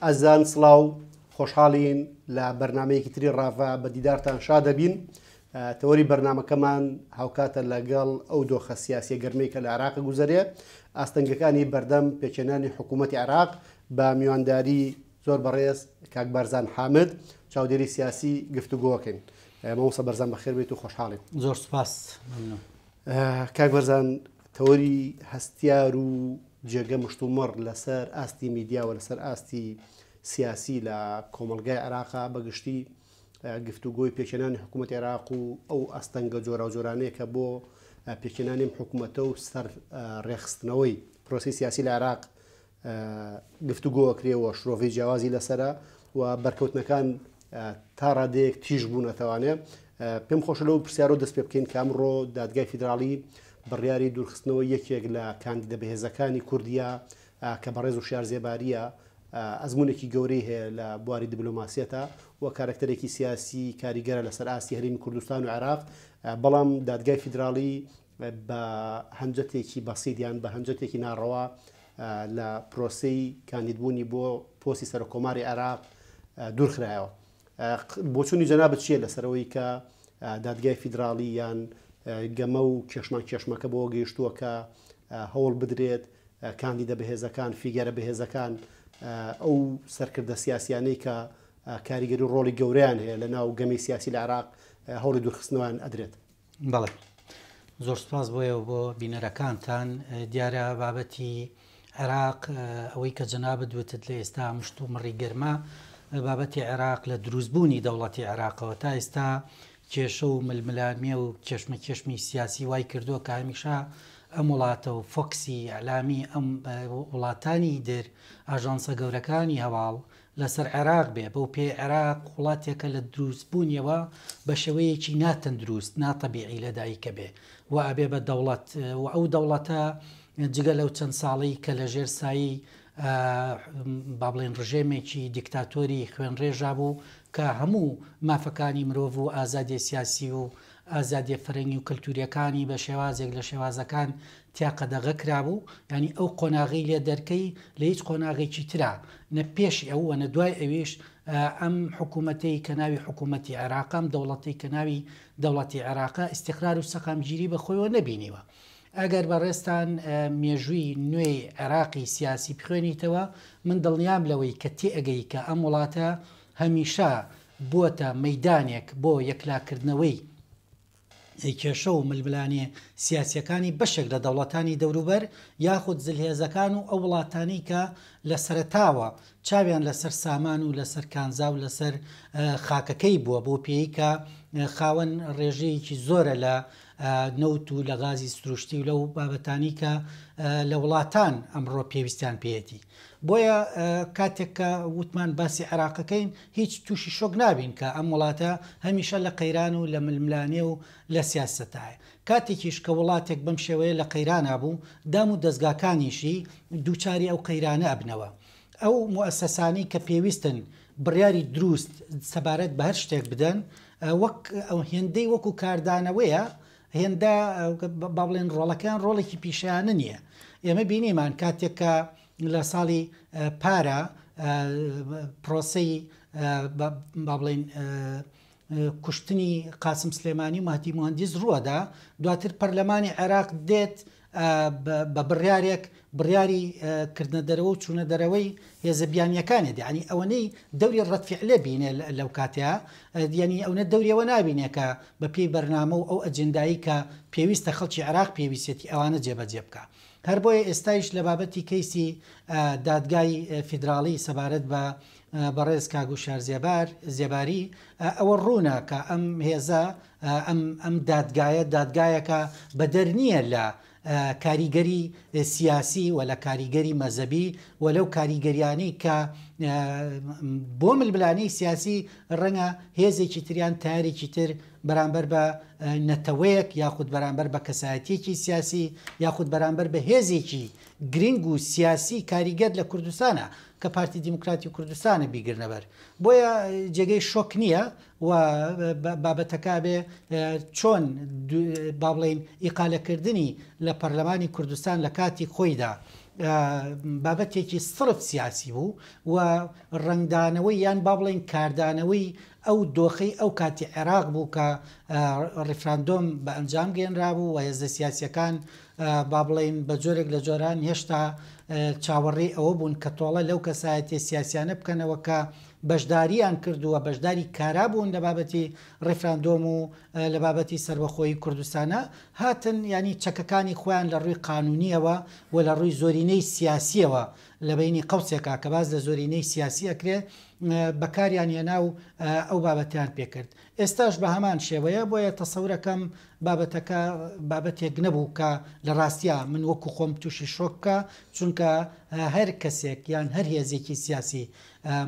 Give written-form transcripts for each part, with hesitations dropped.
ئەزان سڵاو خۆشحاڵین لە بەرنمەیەکی تری ڕاڤە بە دیدارتان شا دەبین. تەوەری بەرنمەکەمان هاوکاتە لەگەڵ ئەو دۆخە سیاسی گەرمەی کە لە عێراق گوزەرێ، ئاستەنگەکانی بەردەم پێچێنانی حکوومەتی عێراق بە میوانداری زۆر بەڕێز کاک بەرزان حامد چاودێری سیاسی گفتوگۆکەین. مامۆستا بەرزان بەخێر بێت و خۆشحاڵین. زۆر سپاس. کاک بەرزان، تەوەری هەستیار و جێگە مشتومڕ لەسەر ئاستی میدیا و لەسەر ئاستی سیاسی لە کۆمەلگای عێراقا بەگشتی گفتوگۆی پێکێنانی حکوومەتی عێراق و ئەو ئەستەنگە جۆرا و جۆرانەیە کە بۆ پێکێنانی حکوومەتە و سەر ڕێخستنەوەی پرۆسی سیاسی لە عێراق گفتوگۆکرێەوە شرۆڤی جیاوازی لەسرە و بەرکەوتنەکان تا ڕادەیەک تیژ بوو نەتەوانێ. پێم خۆشە لەو پرسیارۆ دەست پێ بکەین کە ئەمڕۆ دادگای فیدراڵی بڕیاری دوورخستنەوە یەکێک لە کاندیدە بەهێزەکانی کوردیا کە بەڕێز و شار زێباریە ئەزمونێکی گەورەی هەیە لە بواری دیبلۆماسیەتە و کارکتەرێکی سیاسی کاریگەرە لەسەر ئاستی هەرێمی کوردستان و عێراق، بەڵام دادگای فیدراڵی بە هەنجەتێکی بەسیدیان بە هەنجەتێکی ناڕەوا لە پرۆسەی کاندیدبوونی بۆ پۆستی سەرۆکۆماری عێراق دوورخرایەوە. بۆچوونی جەنابەت چییە لەسەرەوەی کە دادگای فیدراڵی یان گەمە و کێشمەکە بۆ گەیشتووە کە هەوڵ بدرێت کاندیدە بەهێزەکان فیگەرە بەهێزەکان ئەو سەرکردە سیاسیانەی کە کاریگەری و ڕۆڵی گەورەیان هەیە لە ناو گەمی سیاسی لە عێراق هەوڵی دوورخستنەوەیان ئەدرێت؟ بەڵێ، زۆر سپاس بۆیە بۆ بینەرەکانتان. دیارە بابەتی عێراق ئەوەی کە جەنابەت دوێتت لە ئێستا مشتومڕی گەرمە بابەتی عێراق لە دروستبوونی دەوڵەتی عێراقەوە تا ئێستا کێشە و ململانمیە و کێشمی سیاسی وای کردووە کە هەمیشە ئەم وڵاتە و فۆکسی ئەعلامی ئەم وڵاتانی در ئاژانسە گەورەکانی هەواڵ لەسەر عێراق بێ، بەو پێ عێراق وڵاتێکە لە دروستبوونیەوە بە شێوەیەکی ناتەندروست ناتەبیعی لەدایکە بێ و ئەبێ بە دەوڵەت و ئەو دەوڵەتە جگە لەو چەند ساڵی کە لە ژێر سایی با بڵێن ڕژێمێکی دیکتاتۆری خوێنڕێژا بوو کە هەموو مافەکانی مرۆڤ و ئازادی سیاسی و ئازادی فەرەنگی و کەلتوریەکانی بە شێوازێک لە شێوازەکان تیاقەدەغە کرابوو. ینی ئەو قۆناغی لێ دەرکەی لە هیچ قۆناغێکی ترا نە پێشی ئەو وە نە دوای ئەویش ئەم حکوومەتەی کە ناوی حکوومەتی عێراقام دەوڵەتی کە ناوی دەوڵەتی عێراقا ئیستیقرار و سەقامگیری بەخۆیەوە نەبینیوە. ئەگەر بەڕێستان مێژووی نوێی عێراقی سیاسی بخوێنیتەوە، من دڵنیام لەوەی کە تێئەگەی کە ئەم وڵاتە هەمیشە بووەتە مەیدانێک بۆ یەکلاکردنەوەی کێشە و ململانێ سیاسیەکانی بەشێک لە دەوڵەتانی دەوروبەر یاخود زلهێزەکان و ئەو وڵاتانی کە لە سەرتاوە چاویان لەسەر سامان و لەسەر کانزا و لەسەر خاکەکەی بووە بۆ پێی کە خاوەن ڕێژەیەکی زۆرە لە نەوت و لە غازی سروشتی و لەو بابەتانی کە لە وڵاتان ئەمڕۆ پێویستیان پێێتی. بۆیە کاتێک کە وتمان باسی عێراقەکەین هیچ تووشی شۆک نابین کە ئەم وڵاتە هەمیشە لە قەیران و لە ململانێ و لە سیاسەتایە. کاتێکیش کە وڵاتێک بەم شێوەیە لە قەیران بوو، دام و دەستگاکانیشی دووچاری ئەو قەیرانە ئەبنەوە. ئەو موەسسەسانی کە پێویستن بڕیاری دروست سەبارەت بە هەر شتێک بدەن، وەک ئەو هێندەی وەکو کاردانەوەیە هێندە با بڵێن ڕۆڵەکان ڕۆڵێکی پیشیانە نییە. ئێمە بینیمان کاتێک کە لە ساڵی پارە پرۆسەی با بڵێن کوشتنی قاسم سلێمانی و مەهدی موهەندیس ڕووەدا، دواتر پەرلەمانی عێراق دێت بە بڕیارێک بڕیاری کردنە دەرەوە و چوونە دەرەوەی هێزە بیانیەکانی ینی ئەوەنەی دەوری ڕەتفیعلێ بینێ لەو کاتەیە، ینی ئەوە دەوریەوە نابینێ کە بە پێی بەرنامە و ئەو ئەجندایی کە پێویستە خەڵکی عێراق پێویستێتی ئەوانە جێبەجێ بکە. هەر بۆیە ئێستایش لە بابەتی کەیسی دادگای فیدراڵی سەبارەت بە بەڕێز کاگو شار زێباری ئەوە ڕوونە کە ئەم هێزە ئەم دادگایەکە بەدەر نییە لە کاریگەری سیاسی و لە کاریگەری مەزەبی و لەو کاریگەریانی کە بۆ ململانەی سیاسی ڕەنگە هێزێکی تریان تارێکی تر بەرامبەر بە نەتەوەیەک یاخود بەرامبەر بە کەسایەتێکی سیاسی یاخود بەرامبەر بە هێزێکی گرنگ و سیاسی کاریگەر لە کوردستانە کە پارتی دیموکراتی کوردستانە بیگرنەبەر. بۆیە جێگەی شۆک نییە و بابەتەکە بێ چۆن با بڵێن ئیقالەکردنی لە پەرلەمانی کوردستان لە کاتی خۆیدا بابەتێکی سرف سیاسی بوو و ڕنگدانەوەی یان با بڵێن کاردانەوەی ئەو دۆخەی ئەو کاتی عێراق بوو کە ڕیفراندۆم بە ئەنجام گەێنرابوو و هێزە سیاسیەکان با بڵێن بە جۆرێک لە جۆران هێشتا چاوەڕێی ئەوە بوون کە تۆڵە لەو کەسایەتی سیاسیانە بکەنەوە کە بەشداریان کردووە بەشداری کارا بوون لە بابەتی ڕیفراندۆم و لە بابەتی سەربەخۆی کوردستانە هاتن ینی چەکەکانی خۆیان لە ڕووی قانونیەوە و لە ڕووی زۆرینەی سیاسیەوە لە بینی قەوسێکا کە باز لە زۆرینەی سیاسی ئەکرێت بەکاریان هێنا و ئەو بابەتیان پێکرد. ئێستاش بە هەمان شێوەیە بۆیە تەسەورەکەم بابەتەکە بابەتێک نەبوو کە لە ڕاستیا من وەکو خۆم تووشی شۆککە چونکە هەر کەسێک یان هەر هێزێکی سیاسی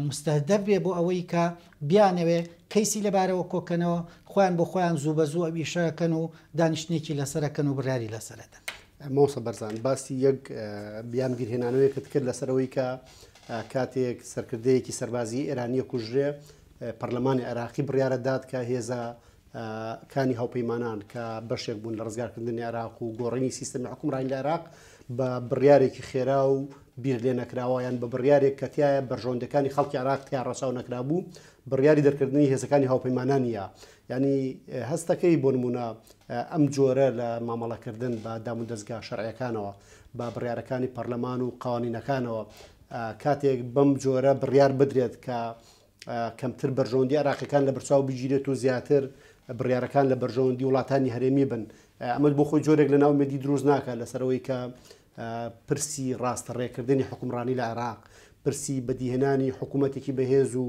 مستهدەف بێ بۆ ئەوەی کە بیانەوێ کەیسی لەبارەوە کۆکەنەوە خۆیان بۆ خۆیان زوو بە زوو ئەویشەکەن و دانیشتێکی لەسەرەکەن و بڕیاری لەسەرەدەن. مۆسە بەرزان باسی یەک بیان گیرهێنانەوەیکت کرد لەسەرەوەی کە کاتێک سەرکردەیەکی سەربازی ئێرانیە کوژرێ پەرلەمانی عێراقی بڕیارە داد کە هێزە کانی هاوپەیمانان کە بەشێک بوون لە ڕزگارکردنی عێراق و گۆڕینی سیستەمی حکومڕانی لە عێراق بە بڕیارێکی خێرا و بیر لێ نەکراوەیان بە بڕیارێک کە تایە بەرژەوەندەکانی خەڵکی عێراق تیا ڕەساو نەکرابوو بڕیاری دەرکردنی هێزەکانی هاوپەیمانانیە. ینی هەستەکەی بۆ نمونە ئەم جۆرە لە مامەڵەکردن بە دام و دەستگا شەرعیەکانەوە بە بڕیارەکانی پەرلەمان و قوانینەکانەوە کاتێک بەم جۆرە بڕیار بدرێت کە کەمتر بەرژەوەندی عێراقیەکان لە بەرچاو بگیرێت و زیاتر بڕیارەکان لە بەرژەوەندی وڵاتانی هەرێمی بن ئەمە بۆ خۆی جۆرێک لە ناومێدی دروست ناکە لەسەرەوەی کە پرسی ڕاستەڕێکردنی حکومڕانی لە عێراق پرسی بەدیهێنانی حکوومەتێکی بەهێز و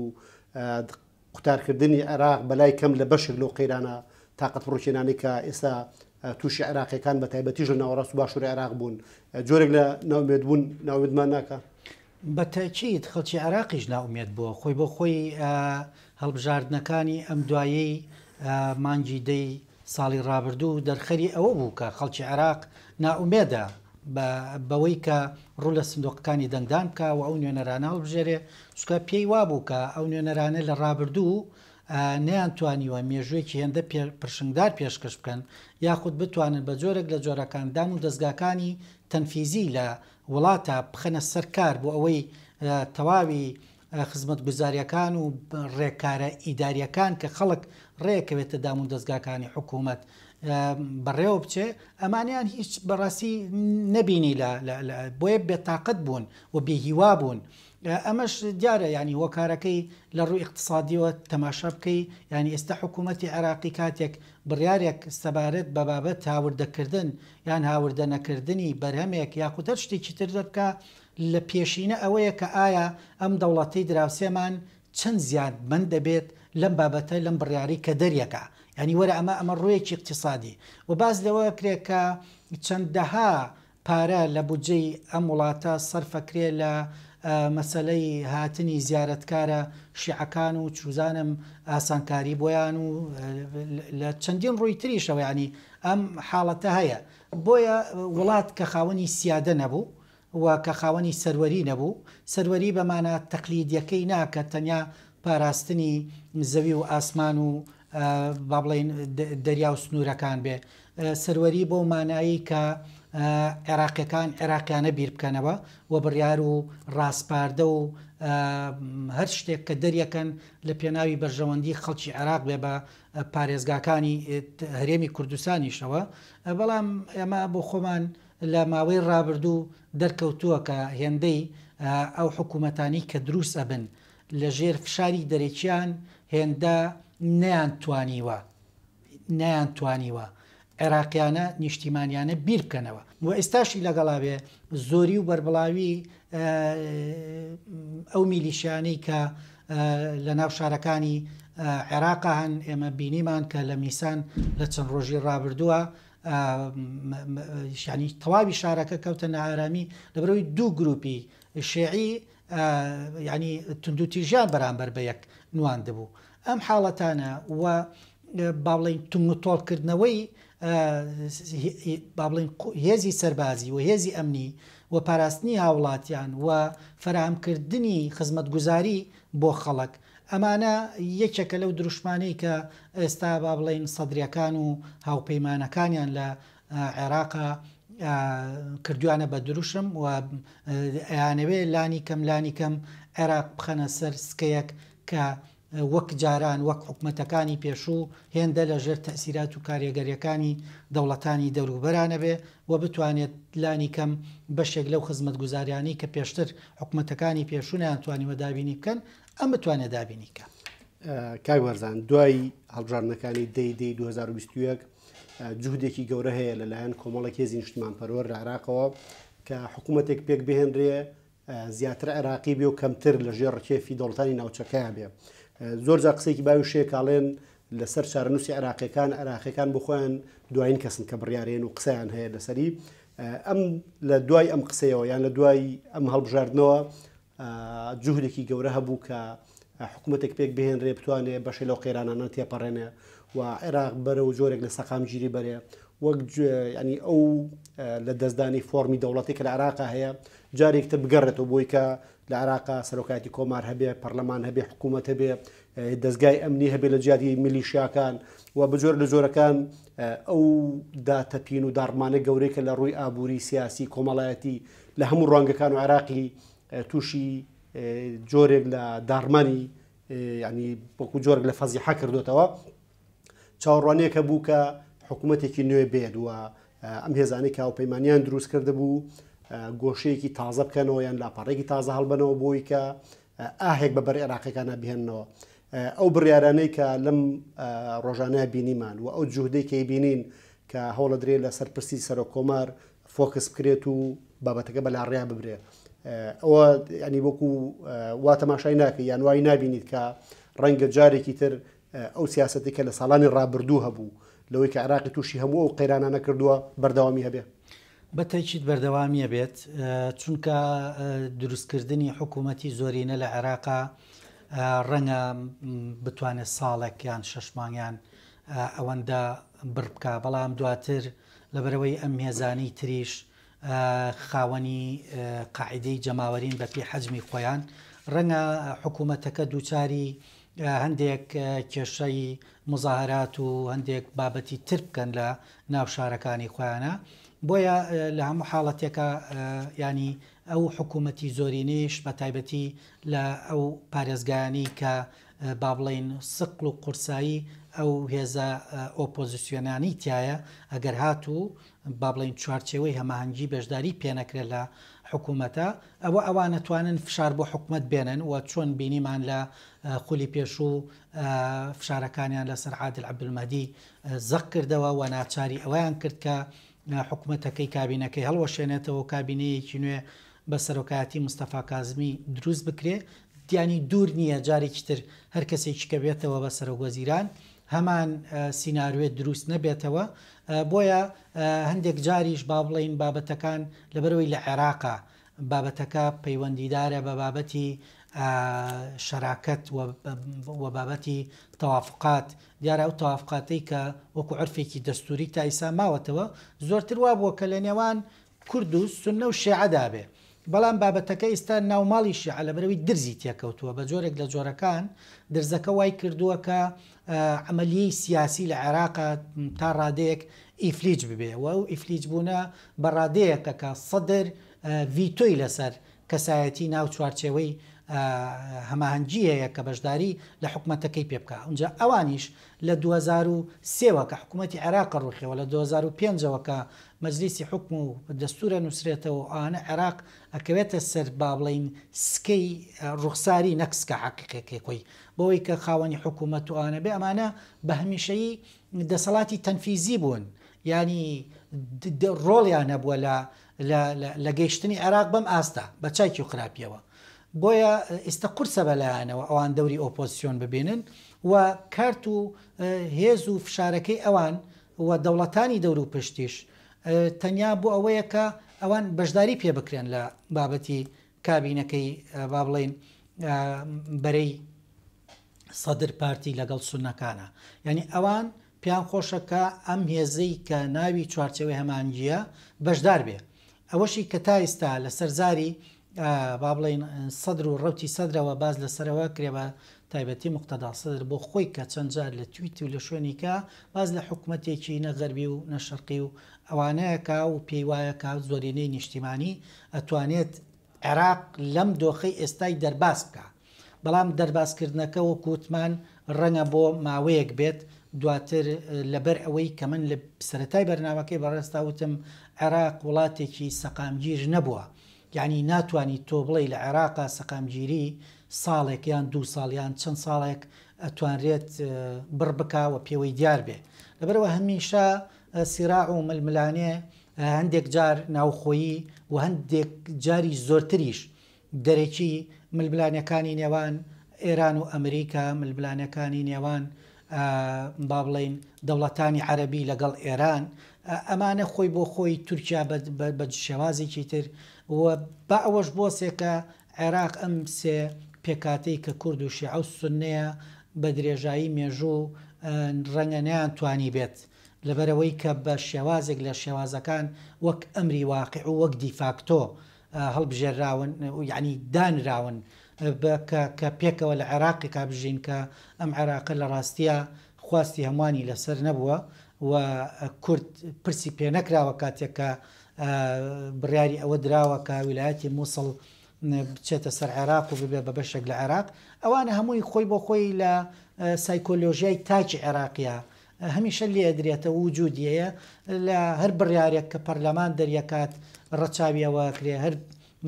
قوتارکردنی عێراق بەلای کەم لە بەشێک لەو قەیرانە تااقەت ڕۆکێنانی کە ئێستا تووشی عێراقیەکان بە تایبەتیژە ناوەڕاست و باشووری عێراق بوون جۆرێک لە ناومێت بوون ناوێتمان ناکە. بەتەکیید خەڵکی عێراقیش ناومێت بووە خۆی بۆ خۆی هەڵبژاردنەکانی ئەم دوایەی مانگی دەی ساڵی ڕابردوو دەرخەری ئەوە بوو کە خەڵکی عێراق ناومێدە بەوەی کە ڕوو لە سندۆقەکانی دەنگدان بکە و ئەو نوێنەرانە هەڵبژێرێ چکە پێی وابوو کە ئەو نوێنەرانە لە ڕابردوو نەیانتوانیوە مێژوویەکی هێندە پرشنگدار پێشکەش بکەن یاخود بتوانن بە جۆرێک لە جۆرەکان دام و دەستگاکانی تەنفیزی لە وڵاتە بخەنە سەرکار بۆ ئەوەی تەواوی خزمەت گوزاریەکان و ڕێکارە ئیداریەکان کە خەڵک ڕێکەوێتە دام و دەستگاکانی حکوومەت بەڕێوە بچێ ئەمانیان هیچ بەڕاستی نەبینی بۆیە بێتاقەت بوون و بێهیوا بوون. ئەمەش دیارە ینی وەکارەکەی لە ڕووی اقتصادیەوە تەماشا بکەی ینی ئێستا حکوومەتی عێراقی کاتێک بڕیارێک سەبارەت بە بابەت هاوردەکردن یان هاوردە نەکردنی بەرهەمێک یاخود هەر شتێکی تر دەبکە لە پێشینە ئەوەیە کە ئایا ئەم دەوڵەتەی دراوسێمان چەند زیادمەند دەبێت لەم بابەتە لەم بڕیاری کە دەریەکە ینی وەرە ئەمە ڕوویەکی اقتصادی و باز لەوە کرێت کە چەندەها پارە لە بودجەی ئەم وڵاتە سەرفەکرێ لە مەسەلەی هاتنی زیارەتکارە شیعەکان و چوزانم ئاسانکاری بۆیان و لە چەندین ڕووی تریشەوە ینی ئەم حاڵەتە هەیە بۆیە وڵات کە خاوەنی سیادە نەبوو و کە خاوەنی سەروەری نەبوو سەروەری بەمانە تەقلیدیەکەی ناکە تەنیا پاراستنی زەوی و ئاسمان و با بڵێن دەریا و سنوورەکان بێ سەروەری بۆ مانایی کە عێراقیەکان عێراقیانە بیر بکەنەوە و بڕیار و ڕاستپاردە و هەر شتێک کە دەریەکەن لە پێناوی بەرژەوەندی خەڵکی عێراق بێ بە پارێزگاکانی هەرێمی کوردستانیشەوە بەڵام ئێمە بۆ خۆمان لە ماوەی ڕابردوو دەرکەوتووە کە هێندەی ئەو حکوومەتانی کە دروست ئەبن لە ژێر فشاری دەرێکیان هێندە نەیانتوانیوە عێراقیانە نیشتیمانیانە بیر بکەنەوە و ئێستاشی لەگەڵا بێ زۆری و بەربڵاوی ئەو میلیشیانەی کە لە ناو شارەکانی عێراقا هەن ئێمە بینیمان کە لە میسان لە چەند ڕۆژی ڕابردووە ینی تەواوی شارەکە کەوتە نائارامی لەبەرەوەی دوو گروپی شیعی ینی توندوتیژیان بەرامبەر بە یەک نوان دەبوو ئەم حاڵەتانە و با بڵێن تونگتۆڵکردنەوەی با بڵێن هێزی سەربازی و هێزی ئەمنی و پاراستنی هاوڵاتیان و فراهەمکردنی خزمەتگوزاری بۆ خەڵک ئەمانە یەکێکە لەو دروشمانەی کە ئێستا با بڵێن سەدرەکان و هاوپەیمانەکانیان لە عێراقا کردوانە بە دروشم و ئەیانەوێ لانی کەم عێراق بخەنە سەر سکەیەک کە وەک جاران وەک حکوومەتەکانی پێشوو هێندە لە ژێر تەسیرات و کاریگەریەکانی دەوڵەتانی دەوروبەرانە بێ و بتوانێت لانی کەم بەشێک لەو خزمەت گوزاریانی کە پێشتر حکوومەتەکانی پێشوو نەیانتوانیوە دابینی بکەن ئەم بتوانێت دابینی کە کاک وەرزان دوای هەڵبژاردنەکانی دەی 2021 جوودێکی گەورە هەیە لەلایەن کۆمەڵە هێزی نیشتمانپەروەر لە عێراقەوە کە حکوومەتێک پێک بهێنرێ زیاتر عێراقی بێ و کەمتر لە ژێر ڕکێفی دەوڵەتانی ناوچەکەیان بێ زۆر جا قسێکی باوی شێکاڵێن لەسەر چارەنووسی عێراقیەکان بخۆیان دوایین کەسن کە بڕیارێن و قسەیان هەیە لەسەری ئەم لە دوای ئەم قسەیەوە یان لە دوای ئەم هەڵبژاردنەوە جوودێکی گەورە هەبوو کە حکوومەتێک پێک بهێنرێ بتوانێت بەشی لەو قێرانانە تێپەڕێنێ و عێراق بەرە و جۆرێک لە سەقامگیری بەرێ وەک ینی ئەو لە دەستدانی فۆرمی دەوڵەتی کە لە عێراقا هەیە جارێکتە بگەڕێتەوە بۆی کە لە عێراقا سەرۆکاتی کۆمار هەبێ پەرلەمان هەبێ حکوومەت هەبێ دەستگای ئەمنی هەبێ لە جیاتی میلیشیاکان و بەجۆر لە جۆرەکان ئەو داتەپین و داڕمانە گەورەی کە لە ڕووی ئابووری سیاسی کۆمەڵایەتی لە هەموو ڕوانگەکان و عێراقی تووشی جۆرێک لە داڕمانی ینی وەکو جۆرێک لە فەزیحە کردوتەوە چاوەڕوانەیەکە بوو کە حکوومەتێکی نوێ بێت و ئەم هێزانەی کاوپەیمانیان دروست کرده بوو گۆشەیەکی تازە بکەنەوە یان لاپەڕێکی تازە هەڵبنەوە بۆی کە ئاهێک بەبەر عێراقیەکانە بهێننەوە ئەو بڕیارانەی کە لەم ڕۆژانەیە بینیمان و ئەو جوهدەی کەی بینین کە هەوڵە درێ لە سەرپرسی سەرۆک کۆمار فۆکس بکرێت و بابەتەکە بەلاڕیا ببرێ ئەوە ینی وەکو وا تەماشای ناکە یان وای نابینیت کە ڕەنگە جارێکی تر ئەو سیاسەتی کە لە ساڵانی ڕابردوو هەبوو لەوەی کە عێراقی تووشی هەموو ئەو قەیرانانە کردووە بەردەوامی هەبێ بەتەیچیت بەردەوامیە بێت چونکە دروستکردنی حکوومەتی زۆرینە لە عێراقا ڕەنگە بتوانێت ساڵێک یان 6 مانگیان ئەوەندە بڕ بکە بەڵام دواتر لەبەرەوەی ئەم هێزانی تریش خاوەنی قاعدەی جەماوەرین بە پێی حەجمی خۆیان ڕەنگە حکوومەتەکە دووچاری هەندێک کێشەی مزاهرات و هەندێک بابەتی تر بکەن لە ناو شارەکانی خۆیانە بۆیە لە هەموو حاڵەتێکە ینی ئەو حکوومەتی زۆرینەیش بە تایبەتی لە ئەو پارێزگایانی کە با بڵێن سقل و قورسایی ئەو هێزە ئۆپۆزیسیۆنانی تایە ئەگەر هاتوو با بڵێن چوارچێوەی هەماهەنگی بەشداری پێنەکرێت لە حکوومەتە ئەوە نەتوانن فشار بۆ حکوومەت بێنن و چۆن بینیمان لە خولی پێشوو فشارەکانیان لەسەر عادل عەبدولمەهدی زەق کردەوە و ناچاری ئەوەیان کرد کە حکوومەتەکەی کابینەکەی هەڵوەشێنێتەوە کابینەیەکی نوێ بە سەرۆکایەتی مستەفا کازمی دروست بکرێ دیانی دوور نییە جارێکی تر هەر کەسێکی کە بێتەوە بە سەرۆکوەزیران هەمان سیناروێت دروست نەبێتەوە بۆیە هەندێک جاریش با بڵێن بابەتەکان لەبەرەوەی لە عێراقا بابەتەکە پەیوەندیدارە بە بابەتی شەراکەت و بابەتی تەوافقات دیارە ئەو تەوافقاتەی کە وەکو عرفێکی دەستوری تا ئیسا ماوەتەوە زۆرتر وا بووە کە لە نێوان کورد و سوننە و شیعەدا بێ بەڵام بابەتەکە ئێستا ناوماڵی شیعە لەبەرەوەی درزی تێکەوتووە بە جۆرێک لە جۆرەکان درزەکە وای کردووە کە عملیەی سیاسی لە عێراقا تا ڕادەیەک ئیفلیج ببێ و ئەو ئیفلیج بوونە بە ڕادەیەکە کە سەدر ڤیتۆی لەسەر کەسایەتی ناو چوارچێوەی هەماهەنگیەیە کە بەشداری لە حکوومەتەکەی پێ بکە اونجا ئەوانیش لە 2003ەوە کە حکوومەتی عێراق ڕوخەوە لە 2005ەوە کە مەجلیسی حکم و دەستورە نووسرێتەوە ئەوانە عێراق ئەکەوێتە سەر با بڵێن سکەی ڕوخساری نەکسکە حەقیقەکەی خۆی بەوەی کە خاوەنی حکوومەت و ئەوانە بێ ئەمانە بە هەمیشەیی دەسەڵاتی تەنفیزی بوون ینی ڕۆڵیان هەبووە لە گەیشتنی عێراق بەم ئاستا بە چایکی و خراپیەوە بۆیە ئێستا قورسە بەلایەنەوە ئەوان دەوری ئۆپۆزیسیۆن ببینن و کارت و هێز و فشارەکەی ئەوان و دەوڵەتانی دەور و پشتیش تەنیا بۆ ئەوەیە کە ئەوان بەشداری پێ بکرێن لە بابەتی کابینەکەی با بڵێن بەرەی سەدر پارتی لەگەڵ سونەکانە یعنی ئەوان پیان خۆشەکە ئەم هێزەی کە ناوی چوارچەوەی هەمانگیە بەشدار بێ ئەوەشی کە تا ئێستا لە سەرزاری با بڵێن سەدر و ڕەوتی سەدرەوە باز لەسەرەوە کرێ بە تایبەتی مقتەدا سەدر بۆ خۆی کە چەند جار لە تویت و لە شوێنیکە باز لە حکوومەتێکی نەغەربی و نەشەرقی و ئەوانەیەکە و پێی وایەکە زۆرینەی نیشتیمانی ئەتوانێت عێراق لەم دۆخەی ئێستای دەرباز بکە. بەڵام دەربازکردنەکە و کووتمان ڕەنگە بۆ ماوەیەک بێت دواتر لەبەر ئەوەی کە من لە سەرەتای بەرنامەکەی بەڕێستا وتم عێراق وڵاتێکی سەقامگیر نەبووە، یعنی ناتوانانی تۆ بڵێ لە عێراقا سەقامگیری ساڵێک یان 2 ساڵ یان چەند ساڵێک ئەتوانرێت بڕ بکوە پێوەی دیار بێ. لەبەرەوە هەمیشە سیراع و ململانێ هەندێک جار ناوخۆیی و هەندێک جاری زۆرتریش دەرێکی ململانەکانی نێوان ئێران و ئەمریکا، ململانەکانی نێوان با بڵێن دەوڵەتانی عەرەبی لەگەڵ ئێران، ئەمانە خۆی بۆ خۆی تورکیا بە شێوازێکی تر و با ئەوەش بۆسێکە عێراق ئەم سێ پێکاتەی کە کورد و شیعە و سوننەیە بە درێژایی مێژوو ڕەنگە نەیانتوانی بێت لەبەرەوەی کە بە شێوازێک لە شێوازەکان وەک ئەمری واقع و وەک دیفاکتۆ هەڵبژێراون و یعنی دانراون کە پێکەوە لە عێراقی کابژین کە ئەم عێراقە لە ڕاستیە خواستی هەمووانی لەسەر نەبووە و کورد پرسی پێ نەکراوە کاتێک کە بڕیاری ئەوە دراوە کە ویلایەتی مووسڵ بچێتە سەر عێراق و ببێ بە بەشێک لە عێراق. ئەوانە هەمووی خۆی بۆ خۆی لە سایکۆلۆژیای تاکی عێراقیە هەمیشە لێ درێتە وجودیەیە لە هەر بڕیارێک کە پەرلەمان دەریەکات ڕەچاویەوە کرێ، هەر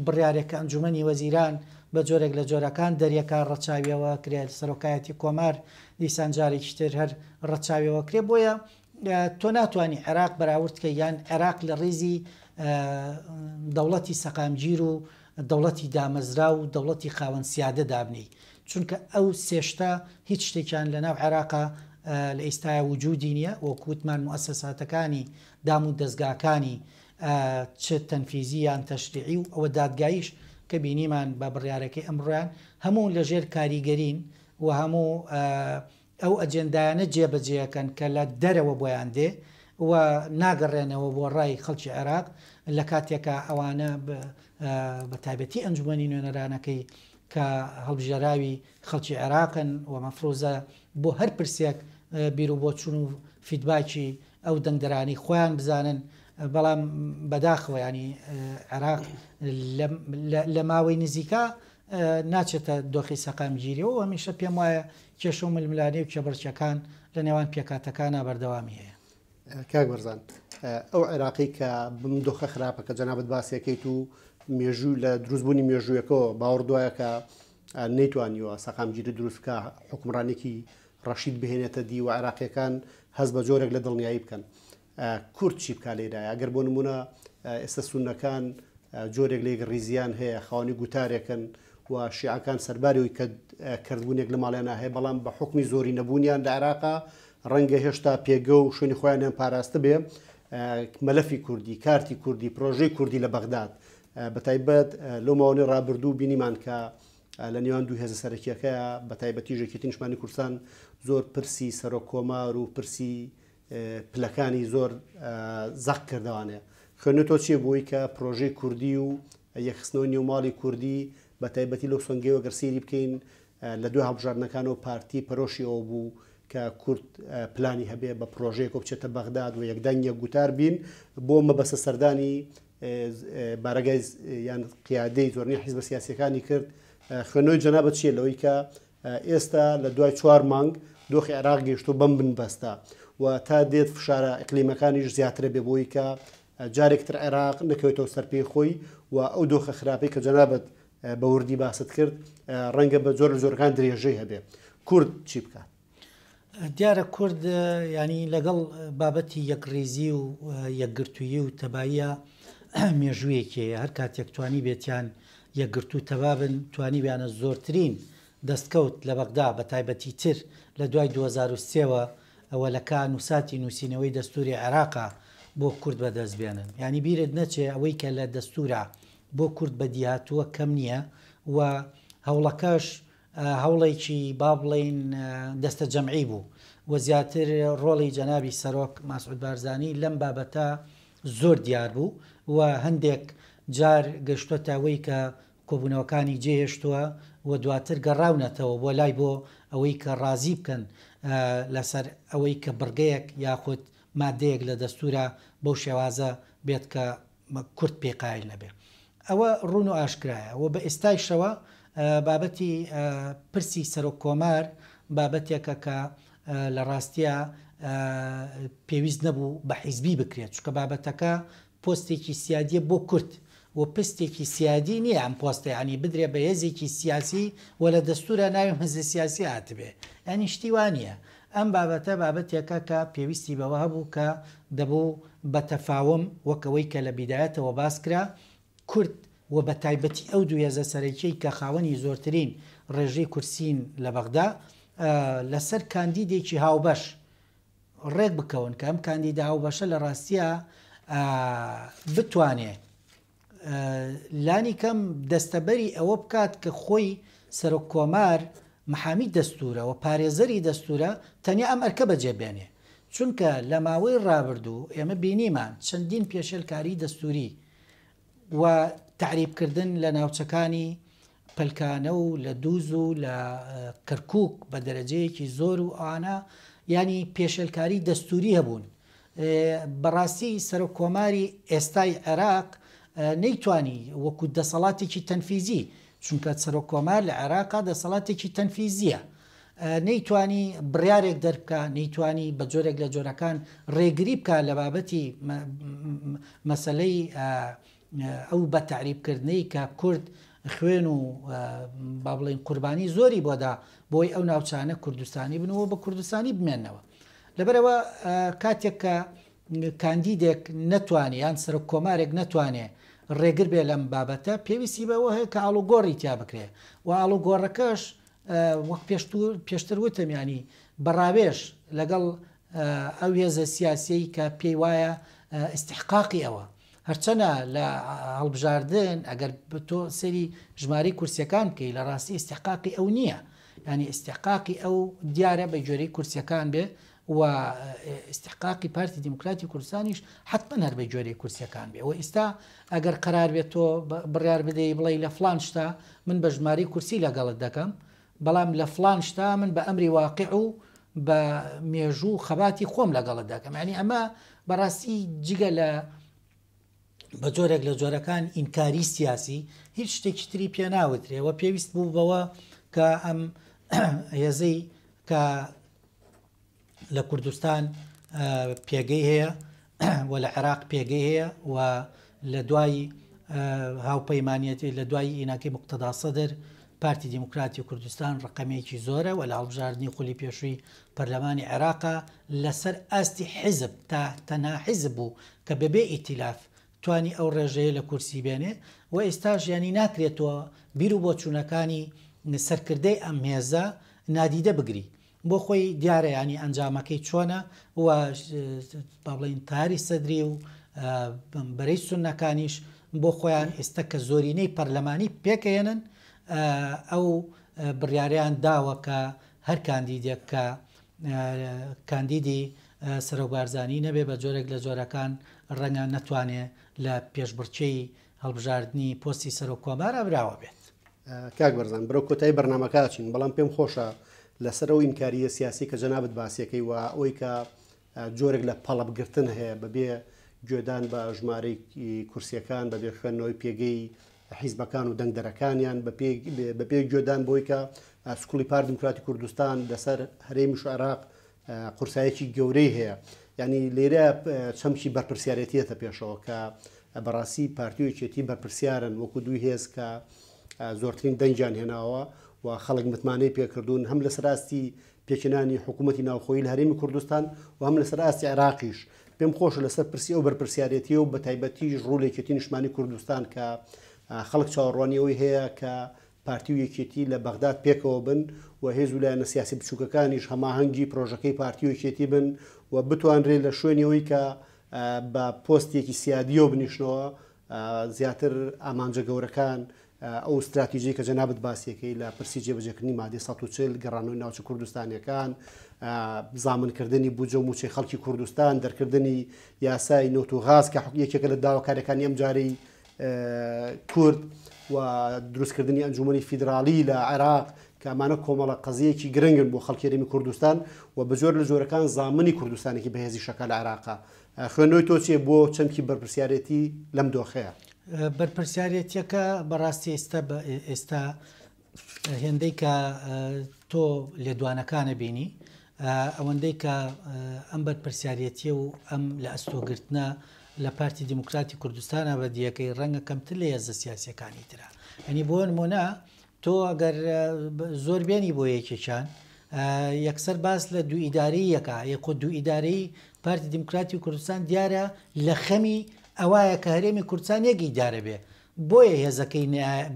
بڕیارێک کە ئەنجومەنی وەزیران بە جۆرێک لە جۆرەکان دەریەکان ڕەچاویەوە کرێت، سەرۆکایەتی کۆمار دیسان جارێکی تر هەر ڕەچاویەوە کرێ. بۆیە تۆ ناتوانانی عێراق بەراوردکە یان عێراق لە ڕێزی دەوڵەتی سەقامگیر و دەوڵەتی دامەزرا و دەوڵەتی خاوەن سیادە دابنی، چونکە ئەو سێشتا هیچ شتێکیان لە ناو عێراقا لە ئێستاە وجودی نییە. وەکووتمان موسەساتەکانی دام و دەستگاکانی چ تەنفیزیان تەشریعی و ئەوە دادگاییش کە بینیمان بە بڕیارەکەی ئەمڕۆیان هەموو لەژێر کاریگەرین و هەموو ئەو ئەجێندایانە جێبەجێەکەن کە لە دەرەوە بۆیان دێ و ناگەڕێنەوە بۆ ڕای خەڵکی عێراق لە کاتێکە ئەوانە بە تایبەتی ئەنجومەنی نوێنەرانەکەی کە هەڵبژێراوی خەڵکی عێراقن و مەفرۆزە بۆ هەر پرسێک بیر و بۆچوون و فیدباکی ئەو دەنگدەرانی خۆیان بزانن. بەڵام بەداخەوە ینی عێراق لە ماوەی نزیکە ناچێتە دۆخی سەقامگیری و هەمیشە پێم وایە کێشە و ململانەی و کێبڕچەکان لە نێوان پێکاتەکانە بەردەوامی هەیە. کاک بەرزان، ئەو عێراقی کە بم دۆخە خراپە کە جەنابەت باسیەکەیت و مێژوو لە دروستبوونی مێژوویەکەەوە باوەڕ دوایە کە نەیتوانیوە سەقامگیری دروستکە حکومڕانێکی ڕەشید بهێنێتە دی و عێراقیەکان هەست بە جۆرێک لە دڵنیایی بکەن. کورد چی بکا لێرایە؟ ئەگەر بۆ نمونە ئێستا سوننەکان جۆرێک لێک ڕیزیان هەیە، خاوەنی گوتارێکن و شیعەکان سەرباریەوەی کە کردبوونێک لە ماڵیانە هەیە، بەڵام بە حکمی زۆری نەبوونیان لە عێراقا ڕەنگە هێشتا پێگە و شوێنی خۆیانیان پاراستە بێ. مەلەفی کوردی، کارتی کوردی، پرۆژەی کوردی لە بەغداد بەتایبەت لەو ماوەی ڕابردوو بینیمان کە لە نێوان دوو هێزە سەرەکیەکەیە بەتایبەتی ژێکێتی نیشتمانی کوردستان زۆر پرسی سەرۆک کۆمار و پرسی پلەکانی زۆر زەق کردوانەیە. خوێنە تۆ چیە بۆی کە پرۆژەی کوردی و یەخستنەوەی نێوماڵی کوردی بەتایبەتی لەو سۆنگەیەوە گەرسێری بکەین لە دوای هەڵبژاردنەکانەوە پارتی پەرۆشی ئەوە بوو کە کورد پلانی هەبێ بە پرۆژەیەک بچێتە بەغداد و یەکدانگە گوتار بین بۆ مەبەستە سەردانی بارەگای یان قیادەی زۆرنی حیزبە سیاسیەکانی کرد. خوێنەوەی جەنابەت چیە لەوەی کە ئێستا لە دوای 4 مانگ دۆخی عێراق گەیشت و بەم بنبەستە و تا دێت فشارە ئەقلیمەکانیش زیاترە بێ بۆی کە جارێکتر عێراق نەکەوێتەوە سەرپێی خۆی و ئەو دۆخە خراپەی کە جەنابەت بە وردی باست کرد ڕەنگە بە زۆر لە زۆرەکان درێژەی هەبێ. کورد چی بکات؟ دیارە کورد ینی لەگەڵ بابەتی یەکڕێزی و یەکگرتووی و تەباییە مێژوویەکێ هەر کاتێک توانی بێتیان یەکگرتو تەبابن توانی بیانە زۆرترین دەستکەوت لە بەغدا بە تایبەتی تر لە دوای 2023ەوە ئەوە لەکە نووساتی نووسینەوەی دەستوری عێراقا بۆ کورد بەدەست بێنن. ینی بیرت نەچێ ئەوەی کە لە دەستورە بۆ کورد بەدیهاتووە کەم نییە و هەوڵەکەش هەوڵێکی با بڵێن دەستە جەمعی بوو و زیاتر ڕۆڵی جەنابی سەرۆک ماسعود بارزانی لەم بابەتە زۆر دیار بوو و هەندێک جار گەشتوە تاوەی کە کۆبوونەوەکانی جێهێشتووە و دواتر گەڕاونەتەوە بۆ لای بۆ ئەوەی کە ڕازی بکەن لەسەر ئەوەی کە بڕگەیەک یاخود مادەیەک لە دەستورە بەو شێوازە بێت کە کورد پێقایل نەبێ. ئەوە ڕوون و ئاشکرایە و بە ئێستایشەوە بابەتی پرسی سەرۆک کۆمار بابەتێکە کە لە ڕاستیە پێویست نەبوو بە حیزبی بکرێت، چکە بابەتەکە پۆستێکی سیادیە بۆ کورد و پستێکی سیادی نییە ئەم پۆستە، ینی بدرێ بە هێزێکی سیاسی و لە دەستورە ناوی هێزە سیاسی هاتبێ، ینی شتیوانە. ئەم بابەتە بابەتێکە کە پێویستی بەوە هەبوو کە دەبوو بە تەفاوم وەکەوەی کە لە بیدایەتەوە باسکرا کورد و بە تایبەتی ئەو دوو هێزە سەرەکیەی کە خاوەنی زۆرترین ڕێژەی کورسین لە بەغدا لەسەر کاندیدێکی هاوبەش ڕێک بکەون کە ئەم کاندیدا هاوبەشە لە ڕاستیە بتوانێ لانی کەم دەستەبەری ئەوە بکات کە خۆی سەرۆک کۆمار محامی دەستورە و پارێزەری دەستورە تەنیا ئەم ئەرکە بەجێبێنێ، چونکە لە ماوەی ڕابردوو ئێمە بینیمان چەندین پێشێلکاری دەستوری و تعریبکردن لە ناوچەکانی پەلکانە و لە دووز و لە کەرکووک بە دەرەجەیەکی زۆر و ئانا ینی پێشێلکاری دەستوری هەبوون. بەڕاستی سەرۆک کۆماری ئێستای عێراق نەیتوانی وەکو دەسەڵاتێکی تەنفیزی، چونکە سەرۆک کۆمار لە عێراقا دەسەڵاتێکی تەنفیزیە، نەیتوانی بڕیارێک دەربکە، نەیتوانی بە جۆرێک لە جۆرەکان ڕێگری بکە لە بابەتی مەسەلەی ئەو بە تعریبکردنەی کە کورد خوێن و با بڵێن قوربانی زۆری بۆدا بۆی ئەو ناوچانە کوردستانی بنەوە بە کوردستانی بمێنەوە. لەبەرەوە کاتێک کە کاندیدێک نەتوانێت یان سەرۆک کۆمارێک نەتوانێت ڕێگر بێ لەم بابەتە پێویستی بەوە هەیە کە ئاڵوگۆڕی تیا بکرێ و ئاڵوگۆڕەکەش وەک پێشتر وتم ینی بەڕاوێژ لەگەڵ ئەو هێزە سیاسیی کە پێی وایە ئیستیحقاقی ئەوە هەرچەنە لە هەڵبژاردن ئەگەر تۆ سەری ژمارەی کورسیەکان بکەی لە ڕاستی ئیستیحقاقی ئەو نییە، ینی ئیستیحقاقی ئەو دیارە بە جۆرەی کورسیەکان بێ و استحقاقی پارتی دیموکراتی کوردستانیش حتما هەر بە جۆرەی کورسیەکان بێ. و ئێستا ئەگەر قرار بێت تۆ بڕیار بدەی بڵێ لە فلان شتا من بە ژمارەی کورسی لەگەڵت دەکەم، بەڵام لە فلان شتا من بە ئەمری واقع و بە مێژوو خەباتی خۆم لەگەڵت دەکەم. ینی ئەمە بەڕاستی جگە لە بە جۆرێک لە جۆرەکان ئینکاری سیاسی هیچ شتێکی تری پێ ناوترێەوە پێویست بوو بەوە کە ئەم هێزەی کە لە کوردستان پێگەی هەیە و لە عێراق پێگەی هەیە و لە دوای هاوپەیمانیەتی لە دوای ئیناکەی موقتەدا سەدر پارتی دیموکراتی کوردستان ڕقەمێکی زۆرە و لە هەڵبژاردننی خولی پێشووی پەرلەمانی عێراقا لەسەر ئاستی حیزب تا تەنها حیزب بوو کە بەبێ ئیتیلاف توانی ئەو ڕێژەیە لە کورسی بێنێ و ئێستاش ینی ناکرێتەوە بیر و بۆچوونەکانی سەرکردەی ئەم هێزە نادیدە بگری بۆ خۆی دیارە ینی ئەنجامەکەی چۆنە و با بڵێن تاری سەدری و بەرەی سونەکانیش بۆ خۆیان ئێستا کە زۆرینەی پەرلەمانی پێکەێنن ئەو بڕیاریان داوە کە هەر کاندیدێک کە کاندیدی سەرۆکبارزانی نەبێ بە جۆرێک لە جۆرەکان ڕەنگە نەتوانێت لە پێشبڕچەی هەڵبژاردننی پۆستی سەرۆک کۆمار ئەبراوە بێت. کاک بەرزان بەرەو کۆتایی بەرنامەکەچین، بەڵام پێم خۆشە لەسەرەوە ئینکاریە سیاسی کە جەنابەت باسیەکەی و ئەوەی کە جۆرێک لە پەڵەبگرتن هەیە بەبێ گوێدان بە ژمارەی کورسیەکان بەبێ خوێندنەوەی پێگەی حیزبەکان و دەنگدەرەکانیان بەپێ گوێدان بۆی کە سکوڵی پارتی دیموکراتی کوردستان لەسەر هەرێمی عێراق قورسایەکی گەورەی هەیە. ینی لێرە چەمکی بەرپرسیارەتیەتە پێشەوە کە بەڕاستی پارتیۆکێتی بەرپرسیارن وەکو دوی هێز کە زۆرترین دەنجیان هێناوە و خەڵک متمانەی پێکردوون هەم لەسەر ئاستی پێکێنانی حکوومەتی ناوخۆیی لە هەرێمی کوردستان و هەم لەسەر ئاستی عێراقیش. پێم خۆشە لەسەر پرسی ئەو بەرپرسیارەتیە و بە تایبەتیش ڕوولێکێتی نیشتمانی کوردستان کە خەڵک چاوەڕوانیەوەی هەیە کە پارتی و یەکێتی لە بەغداد پێکەوە بن و هێز ویلایەنە سیاسی بچووکەکانیش هەماهەنگی پرۆژەکەی پارتی و یەکێتی بن و بتوانرێت لە شوێنەوەی کە بە پۆستێکی سیادیۆ بنیشنەوە زیاتر ئامانجە گەورەکان ئەو استراتیژی کە جەنابەت باسیەکەی لە پرسی جێبەجێکردنی مادەی 140 گەڕانەوەی ناوچە کوردستانیەکان زامنکردنی بودجە و موچەی خەڵکی کوردستان دەرکردنی یاسای نەوت و غاز کە یەکێکە لە داواکاریەکانی ئەم جارەی کورد و دروستکردنی ئەنجومەنی فیدرالی لە عێراق کە ئەمانە کۆمەڵە قەزیەکی گرنگن بۆ خەڵکی هەرێمی کوردستان و بە زۆر لە زۆرەکان زامنی کوردستانێکی بەهێزی شەکە لە عێراقا. خوێندنەوەی تۆ چیە بۆ چەمکی بەرپرسیارەتی لەم دۆخەیە؟ بەرپرسیارەتیەکە بەڕاستی ئێستا هێندەی کە تۆ لێدوانەکانە بینی ئەوەندەی کە ئەم بەرپرسیارەتیە و ئەم لە ئەستۆگرتنە لە پارتی دیموکراتی کوردستانە بە دیەکەی ڕەنگە کەمتر لە هێزە سیاسیەکانی ترە. ئەنی بۆ نمونە تۆ ئەگەر زۆر بێنی بۆ یەکێکیان یەکسەر باس لە دوو ئیدارەیەکە یەکۆ دوو ئیدارەی پارتی دیموکراتی کوردستان دیارە لە خەمی ئەوایە کە هەرێمی کوردستان یەک ئیدارە بێ بۆیە هێزەکەی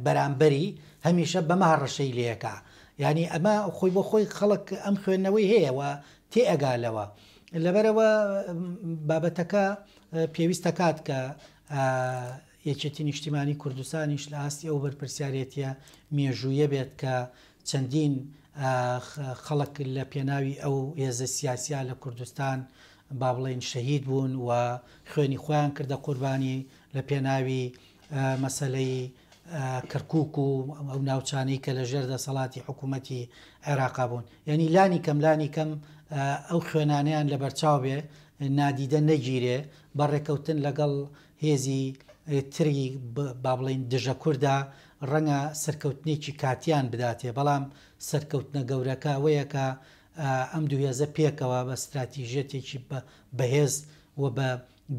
بەرامبەری هەمیشە بەمە ڕەشەی لەیەکە. یعنی ئەمە خۆی بۆ خۆی خەڵک ئەم خوێندنەوەی هەیەەوە تێ ئەگالەوە لەبەرەوە بابەتەکە پێویستە کات کە یەکێتی نیشتیمانی کوردستانیش لە ئاستی ئەو بەرپرسیارەتیە مێژوویە بێت کە چەندین خەڵک لە پێناوی ئەو هێزە سیاسیا لە کوردستان با بڵێن شەهید بوون و خوێنی خۆیان کردە قوربانی لە پێناوی مەسەلەی کەرکووک و ئەو ناوچانەی کە لە ژێر دەسەڵاتی حکوومەتی عێراقا بوون. یعنی لانی کەم ئەو خوێنانیان لە بەرچاو بێ نادیدە نەگیرێ بەڕێکەوتن لەگەڵ هێزی تری با بڵێن دژە کووردا ڕەنگە سەرکەوتنێکی کاتیان بداتێ، بەڵام سەرکەوتنە گەورەکە ئەوەیەکە ئەم دوو هێزە پێکەوە بە استراتیژێتێکی بەهێز و بە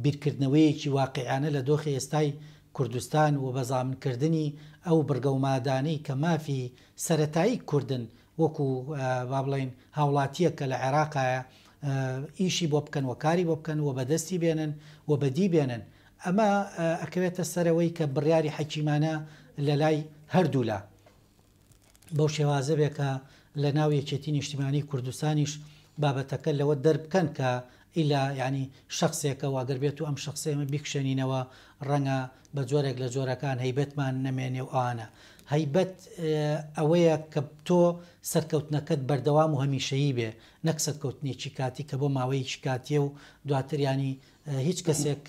بیرکردنەوەیەکی واقعیانە لە دۆخی ئێستای کوردستان و بەزامنکردنی ئەو بڕگەومادانەی کە مافی سەرەتایی کوردن وەکو با بڵێن هاوڵاتیە کە لە عێراقایە ئیشی بۆ بکەن و کاری بۆ بکەن و بەدەستی بێنن و بەدی بێنن. ئەمە ئەکەوێتە سەرەوەی کە بڕیاری حەکیمانە لە لای هەردوولا بەو شێوازە بێ کە لە ناو یەکێتی نیشتیمانی کوردستانیش بابەتەکە لەوە دەربکەن کە ئیلا ینی شخصێکە واگەر بێت و ئەم شخصێمە بیکشێنینەوە ڕەنگە بە جۆرێک لە جۆرەکان هەیبەتمان نەمێنێ و ئاانە هەیبەت ئەوەیە کە تۆ سەرکەوتنەکەت بەردەوام و هەمیشەیی بێ نەک سەرکەوتنێکی کاتی کە بۆ ماوەیەکی کاتیە و دواتریانی هیچ کەسێک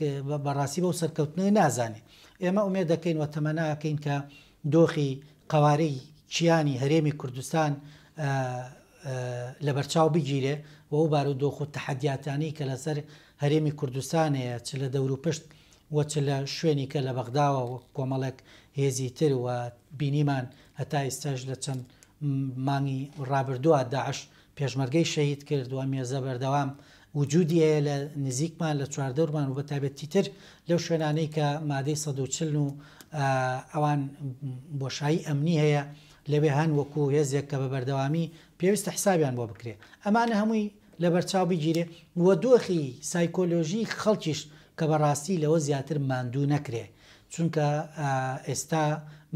بەڕاستی بەو سەرکەوتنە نازانێ. ئێمە ئومێد دەکەین و تەمەناکەین کە دۆخی قەوارەی چیانی هەرێمی کوردستان لە بەرچاو بگیرێ و ئەو بارودۆخ و تەحەدیاتانی کە لەسەر هەرێمی کوردستانەیە چ لە دەور و پشت وەچ لە شوێنی کە لە بەغداوە کۆمەڵێک هێزی تر و بینیمان هەتا ئێستاش لە چەند مانگی ڕابردووە داعش پێشمەرگەی شەهید کرد و مێزە بەردەوام وجودی هەیە لە نزیکمان لە چواردەورمان و بە تایبەتی تر لەو شوێنانەی کە مادەی 140 و ئەوان بۆشایی ئەمنی هەیە لەوێ هەن وەکو هێزێک کە بە بەردەوامی پێویستە حسابیان بۆ بکرێ. ئەمانە هەمووی لە بەرچاو بگیرێ وە دۆخی سایکۆلۆژی خەڵکیش کە بەڕاستی لەوە زیاتر ماندوو نەکرێ، چونکە ئێستا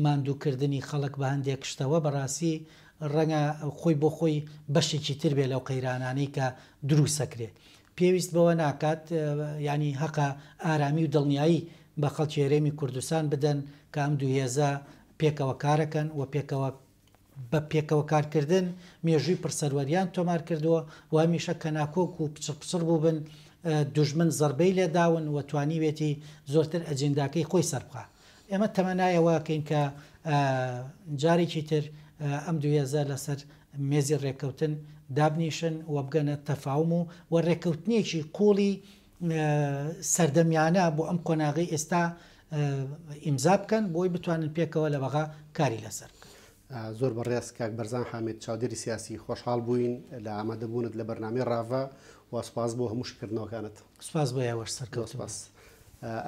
ماندووکردنی خەڵک بە هەندێک شتەوە بەڕاستی ڕەنگە خۆی بۆ خۆی بەشێکی تر بێ لەو قەیرانانەی کە دروستەکرێ. پێویست بەوە ناکات ینی حەقا ئارامی و دڵنیایی بە خەڵکی هەرێمی کوردستان بدەن کە ئەم دوو هێزە پێکەوە کارەکەن و بە پێکەوە کارکردن مێژووی پرسەروەریان تۆمار کردووە و هەمیشە کە ناکۆک و پچڕ بوو بن دوژمن زەربەی لێداون و توانیوێتی زۆرتر ئەجێنداکەی خۆی سەربخە. ئێمە تەمەنایەوەکەین کە جارێکی تر ئەم دوو هێزە لەسەر مێزی ڕێکەوتن دابنیشن و بگەنە تەفاوم و ڕێکەوتنیەکی قوڵی سەردەمیانە بۆ ئەم کۆناغی ئێستا ئیمزا بکەن بۆی بتوانن پێکەوە لە بەغا کاری لەسەر بکەن. زۆر بەڕێز کاک بەرزان حامید چاودێری سیاسی خۆشحاڵ بووین لە ئامادەبوونت لە بەرنامەی ڕاڤە و سپاس بۆ هەموو شکردنەوەکانت. سپاس بۆ یاوەش سەرکەوت.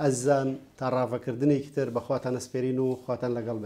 ئەزان تا ڕاڤەکردنێکی تر بەخواتان ئەسپێرین و خواتان لەگەڵ